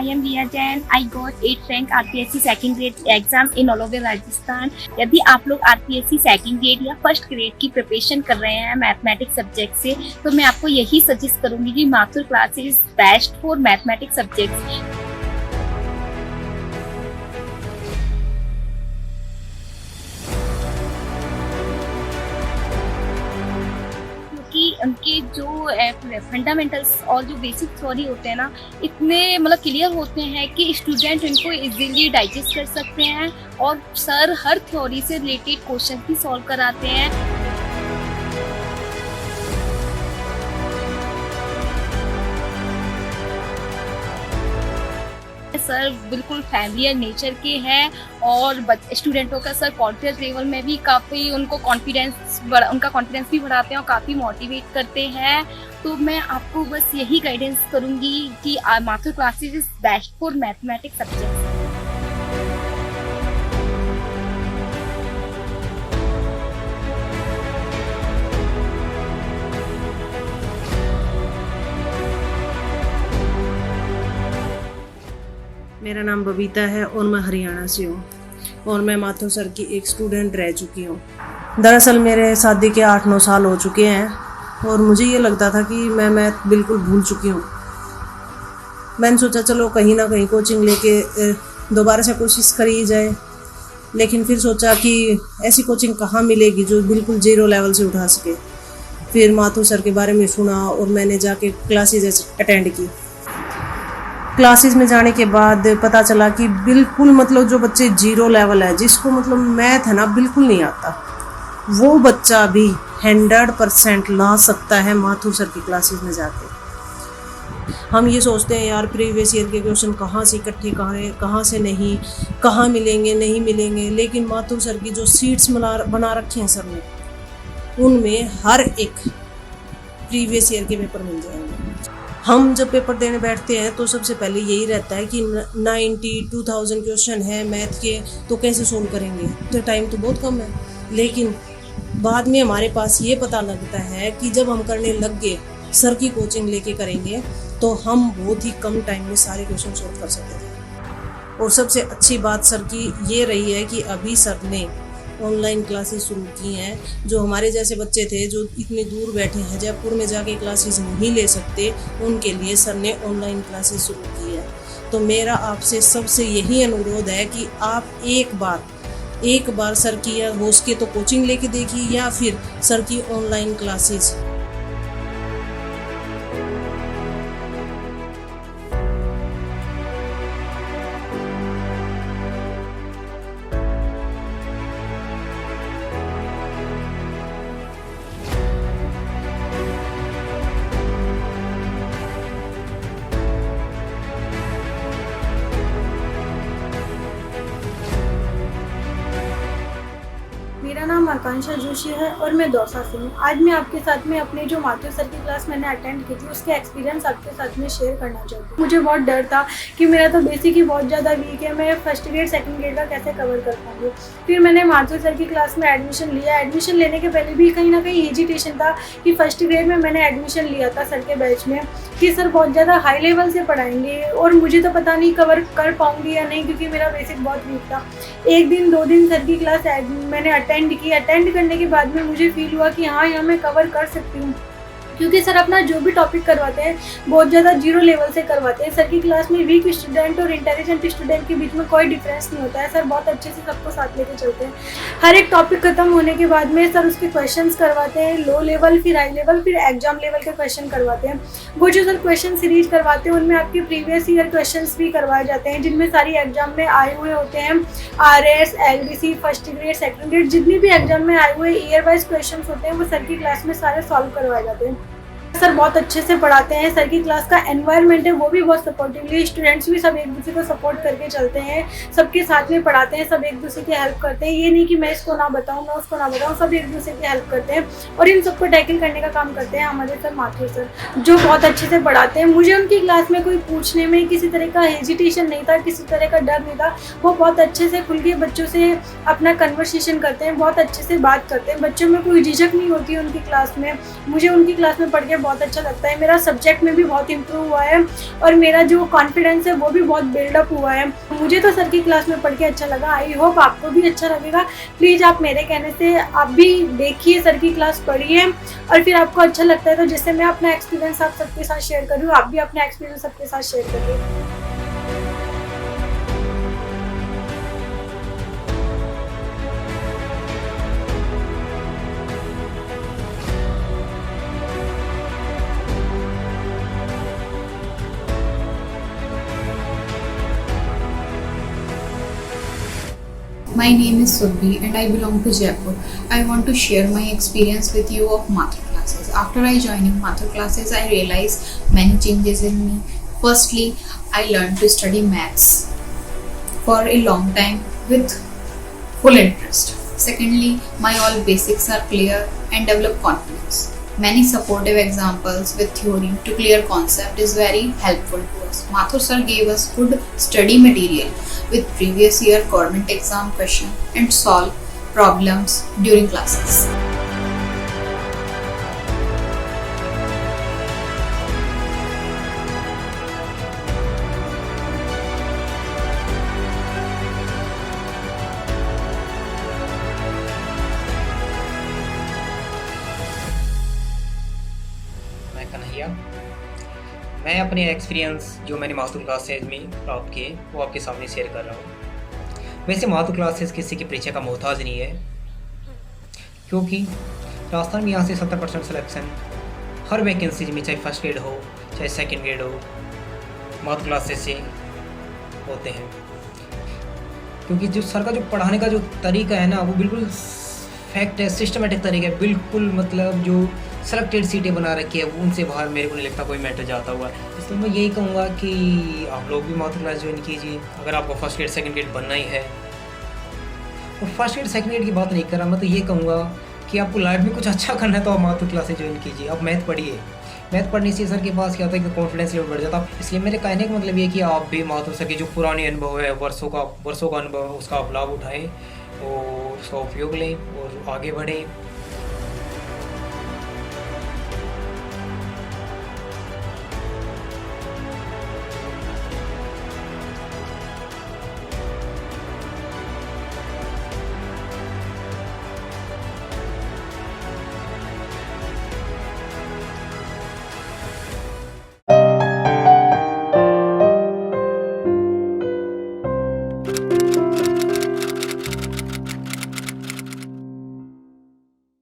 I am Riya Jain. I got 8th rank RPSC second grade exam in all over Rajasthan. यदि आप लोग RPSC second grade या first grade की preparation कर रहे हैं मैथमेटिक्स सब्जेक्ट से, तो मैं आपको यही सजेस्ट करूंगी कि Mathur classes best for mathematics subjects. उनके जो फंडामेंटल्स और जो बेसिक थ्योरी होते हैं ना, इतने मतलब क्लियर होते हैं कि स्टूडेंट इनको इजीली डाइजेस्ट कर सकते हैं और सर हर थ्योरी से रिलेटेड क्वेश्चन भी सॉल्व कराते हैं। सर बिल्कुल फैमिलियर नेचर के हैं और स्टूडेंटों का सर कॉन्फिडेंस लेवल में भी काफ़ी उनका कॉन्फिडेंस भी बढ़ाते हैं और काफ़ी मोटिवेट करते हैं। तो मैं आपको बस यही गाइडेंस करूँगी कि Mathur classes is best for mathematics subject. मेरा नाम बबीता है और मैं हरियाणा से हूँ और मैं माथुर सर की एक स्टूडेंट रह चुकी हूँ। दरअसल मेरे शादी के 8-9 साल हो चुके हैं और मुझे ये लगता था कि मैं मैथ बिल्कुल भूल चुकी हूँ। मैंने सोचा चलो कहीं ना कहीं कोचिंग लेके दोबारा से कोशिश करी जाए, लेकिन फिर सोचा कि ऐसी कोचिंग कहाँ मिलेगी जो बिल्कुल 0 लेवल से उठा सके। फिर माथुर सर के बारे में सुना और मैंने जाके क्लासेस अटेंड की। क्लासेस में जाने के बाद पता चला कि बिल्कुल मतलब जो बच्चे 0 लेवल है, जिसको मतलब मैथ है ना बिल्कुल नहीं आता, वो बच्चा भी 100% ला सकता है माथुर सर की क्लासेस में जाके। हम ये सोचते हैं यार प्रीवियस ईयर के क्वेश्चन कहाँ से इकट्ठे कहाँ से नहीं, कहाँ मिलेंगे नहीं मिलेंगे, लेकिन माथुर सर की जो सीट्स बना रखे हैं सर ने, उनमें हर एक प्रीवियस ईयर के पेपर मिल जाएंगे। हम जब पेपर देने बैठते हैं तो सबसे पहले यही रहता है कि 92,000 क्वेश्चन है मैथ के, तो कैसे सोल्व करेंगे, तो टाइम तो बहुत कम है। लेकिन बाद में हमारे पास ये पता लगता है कि जब हम करने लग गए, सर की कोचिंग लेके करेंगे, तो हम बहुत ही कम टाइम में सारे क्वेश्चन सोल्व कर सकते हैं। और सबसे अच्छी बात सर की ये रही है कि अभी सर ने ऑनलाइन क्लासेस शुरू की हैं। जो हमारे जैसे बच्चे थे जो इतने दूर बैठे हैं, जयपुर में जाके क्लासेस नहीं ले सकते, उनके लिए सर ने ऑनलाइन क्लासेस शुरू की है। तो मेरा आपसे सबसे यही अनुरोध है कि आप एक बार सर की या हो सके तो कोचिंग लेके देखिए या फिर सर की ऑनलाइन क्लासेस। मेरा नाम आकांक्षा जोशी है और मैं दौसा से हूँ। आज मैं आपके साथ में अपने जो माथुर सर की क्लास मैंने अटेंड की थी उसके एक्सपीरियंस आपके साथ में शेयर करना चाहती हूँ। मुझे बहुत डर था कि मेरा तो बेसिक ही बहुत ज़्यादा वीक है, मैं फर्स्ट ग्रेड सेकंड ग्रेड का कैसे कवर कर पाऊँगी। फिर मैंने माथुर सर की क्लास में एडमिशन लिया। एडमिशन लेने के पहले भी कहीं ना कहीं हेजिटेशन था कि फर्स्ट ग्रेड में मैंने एडमिशन लिया था सर के बैच में कि सर बहुत ज़्यादा हाई लेवल से पढ़ाएंगे और मुझे तो पता नहीं कवर कर पाऊँगी या नहीं, क्योंकि मेरा बेसिक बहुत वीक था। 1 दिन 2 दिन सर की क्लास मैंने अटेंड की। अटेंड करने के बाद में मुझे फील हुआ कि हाँ, यहाँ मैं कवर कर सकती हूँ, क्योंकि सर अपना जो भी टॉपिक करवाते हैं बहुत ज़्यादा 0 लेवल से करवाते हैं। सर की क्लास में वीक स्टूडेंट और इंटेलिजेंट स्टूडेंट के बीच में कोई डिफरेंस नहीं होता है। सर बहुत अच्छे से सबको साथ लेके चलते हैं। हर एक टॉपिक खत्म होने के बाद में सर उसके क्वेश्चंस करवाते हैं, लो लेवल फिर हाई लेवल फिर एग्जाम लेवल के क्वेश्चन करवाते हैं। वो जो सर क्वेश्चन सीरीज करवाते हैं उनमें आपके प्रीवियस ईयर क्वेश्चन भी करवाए जाते हैं, जिनमें सारी एग्जाम में आए हुए होते हैं। RS, LDC, first grade second grade जितनी भी एग्जाम में आए हुए ईयर वाइज क्वेश्चन होते हैं वो सर की क्लास में सारे सॉल्व करवाए जाते हैं। सर बहुत अच्छे से पढ़ाते हैं। सर की क्लास का एनवायरनमेंट है वो भी बहुत सपोर्टिवली, स्टूडेंट्स भी सब एक दूसरे को सपोर्ट करके चलते हैं, सबके साथ में पढ़ाते हैं, सब एक दूसरे की हेल्प करते हैं। ये नहीं कि मैं इसको ना बताऊं मैं उसको ना बताऊं, सब एक दूसरे की हेल्प करते हैं और इन सबको टैकल करने का काम करते हैं हमारे सर माथुर सर, जो बहुत अच्छे से पढ़ाते हैं। मुझे उनकी क्लास में कोई पूछने में किसी तरह का हेजिटेशन नहीं था, किसी तरह का डर नहीं था। वो बहुत अच्छे से खुल के बच्चों से अपना कन्वर्सेशन करते हैं, बहुत अच्छे से बात करते हैं। बच्चों में कोई झिझक नहीं होती उनकी क्लास में। मुझे उनकी क्लास में पढ़ के बहुत बहुत अच्छा लगता है। मेरा सब्जेक्ट में भी बहुत इम्प्रूव हुआ है और मेरा जो कॉन्फिडेंस है वो भी बहुत बिल्डअप हुआ है। मुझे तो सर की क्लास में पढ़ के अच्छा लगा, आई होप आपको भी अच्छा लगेगा। प्लीज़ आप मेरे कहने से आप भी देखिए, सर की क्लास पढ़िए और फिर आपको अच्छा लगता है तो जैसे मैं अपना एक्सपीरियंस आप सबके साथ शेयर कर रही हूँ, आप भी अपना एक्सपीरियंस सबके साथ शेयर करिए। My name is Surbhi and I belong to Jaipur. I want to share my experience with you of Mathur classes. After I joining Mathur classes, I realized many changes in me. Firstly, I learned to study maths for a long time with full interest. Secondly, my all basics are clear and develop confidence. Many supportive examples with theory to clear concept is very helpful to us. Mathur sir gave us good study material with previous year government exam question and solve problems during classes. मैं कन्हैया। मैं अपने experience जो मैंने Mathur classes में प्राप्त किए वो आपके सामने शेयर कर रहा हूँ। वैसे माथुर क्लासेज किसी के परिचय का मोहताज नहीं है, क्योंकि राजस्थान में यहाँ से 70% सिलेक्शन हर वैकेंसी में, चाहे फर्स्ट ग्रेड हो चाहे सेकंड ग्रेड हो, माथुर क्लासेज से होते हैं। क्योंकि जो सर का जो पढ़ाने का जो तरीका है ना, वो बिल्कुल फैक्ट है, सिस्टमेटिक तरीका है, बिल्कुल मतलब जो सेलेक्टेड सीटें बना रखी है उनसे बाहर मेरे को नहीं लगता कोई मैटर जाता हुआ। इसलिए मैं यही कहूँगा कि आप लोग भी माथुर क्लास ज्वाइन कीजिए अगर आपको फर्स्ट ग्रेड सेकंड ग्रेड बनना ही है। और फर्स्ट ग्रेड सेकंड ग्रेड की बात नहीं कर रहा, मैं तो ये कहूँगा कि आपको लाइफ में कुछ अच्छा करना है तो आप माथुर क्लासेज ज्वाइन कीजिए। आप मैथ पढ़िए, मैथ पढ़ने से सर के पास क्या होता है कि कॉन्फिडेंस लेवल बढ़ जाता है। इसलिए मेरे कहने का मतलब ये कि आप भी माथुर सर के जो पुराने अनुभव है, वर्षों का अनुभव है, उसका आप लाभ उठाएँ और उसका उपयोग लें और आगे बढ़ें।